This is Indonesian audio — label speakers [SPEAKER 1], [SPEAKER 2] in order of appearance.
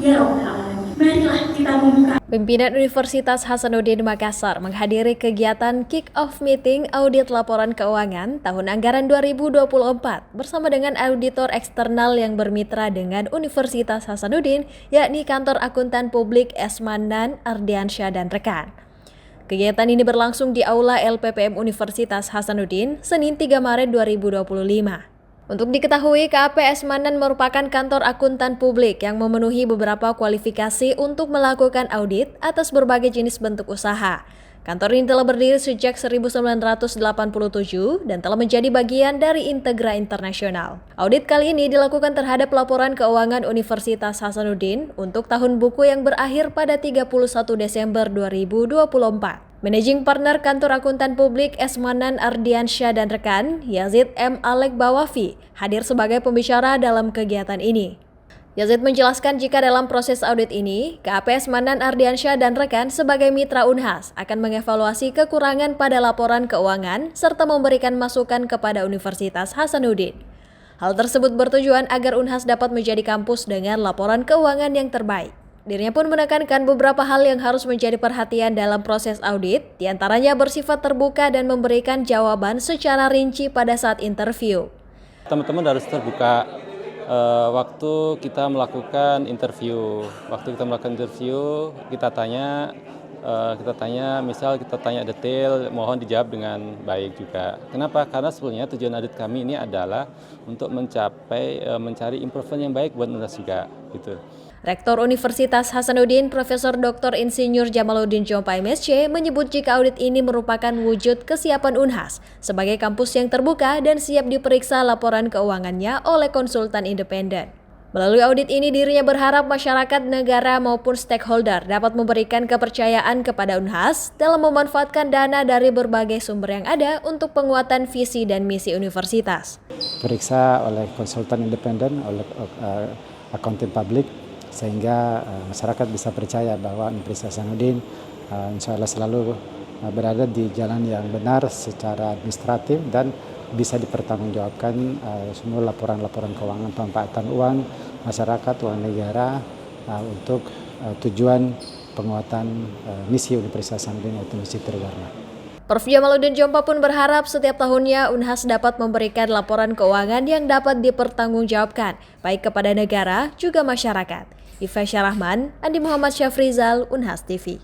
[SPEAKER 1] Ya Rabbal Alamin. Marilah kita membuka.
[SPEAKER 2] Pimpinan Universitas Hasanuddin Makassar menghadiri kegiatan kick-off meeting audit laporan keuangan tahun anggaran 2024 bersama dengan auditor eksternal yang bermitra dengan Universitas Hasanuddin, yakni Kantor Akuntan Publik Esmanan Ardiansyah dan rekan. Kegiatan ini berlangsung di Aula LPPM Universitas Hasanuddin, Senin 3 Maret 2025. Untuk diketahui, KAP Esmanan merupakan kantor akuntan publik yang memenuhi beberapa kualifikasi untuk melakukan audit atas berbagai jenis bentuk usaha. Kantor ini telah berdiri sejak 1987 dan telah menjadi bagian dari Integra Internasional. Audit kali ini dilakukan terhadap laporan keuangan Universitas Hasanuddin untuk tahun buku yang berakhir pada 31 Desember 2024. Managing Partner Kantor Akuntan Publik Esmanan Ardiansyah dan rekan, Yazid M. Alek Bawafi, hadir sebagai pembicara dalam kegiatan ini. Yazid menjelaskan jika dalam proses audit ini, KAP Esmanan Ardiansyah dan rekan sebagai mitra Unhas akan mengevaluasi kekurangan pada laporan keuangan serta memberikan masukan kepada Universitas Hasanuddin. Hal tersebut bertujuan agar Unhas dapat menjadi kampus dengan laporan keuangan yang terbaik. Dirinya pun menekankan beberapa hal yang harus menjadi perhatian dalam proses audit, diantaranya bersifat terbuka dan memberikan jawaban secara rinci pada saat interview.
[SPEAKER 3] Teman-teman harus terbuka waktu kita melakukan interview. Kita tanya detail, mohon dijawab dengan baik juga. Kenapa? Karena sebenarnya tujuan audit kami ini adalah untuk mencari improvement yang baik buat Unhas juga, gitu.
[SPEAKER 2] Rektor Universitas Hasanuddin, Profesor Dr. Insinyur Jamaluddin Jompa MSc, menyebut jika audit ini merupakan wujud kesiapan Unhas sebagai kampus yang terbuka dan siap diperiksa laporan keuangannya oleh konsultan independen. Melalui audit ini, dirinya berharap masyarakat, negara maupun stakeholder dapat memberikan kepercayaan kepada Unhas dalam memanfaatkan dana dari berbagai sumber yang ada untuk penguatan visi dan misi universitas.
[SPEAKER 4] Periksa oleh konsultan independen, oleh akuntan publik, sehingga masyarakat bisa percaya bahwa Universitas Hasanuddin insya Allah selalu berada di jalan yang benar secara administratif dan bisa dipertanggungjawabkan semua laporan-laporan keuangan pemanfaatan uang masyarakat, uang negara untuk tujuan penguatan misi Universitas Hasanuddin, yaitu misi terwarna.
[SPEAKER 2] Prof. Jamaluddin Jompa pun berharap setiap tahunnya Unhas dapat memberikan laporan keuangan yang dapat dipertanggungjawabkan, baik kepada negara juga masyarakat. Ifah Syarahman, Andi Muhammad Syafrizal, Unhas TV.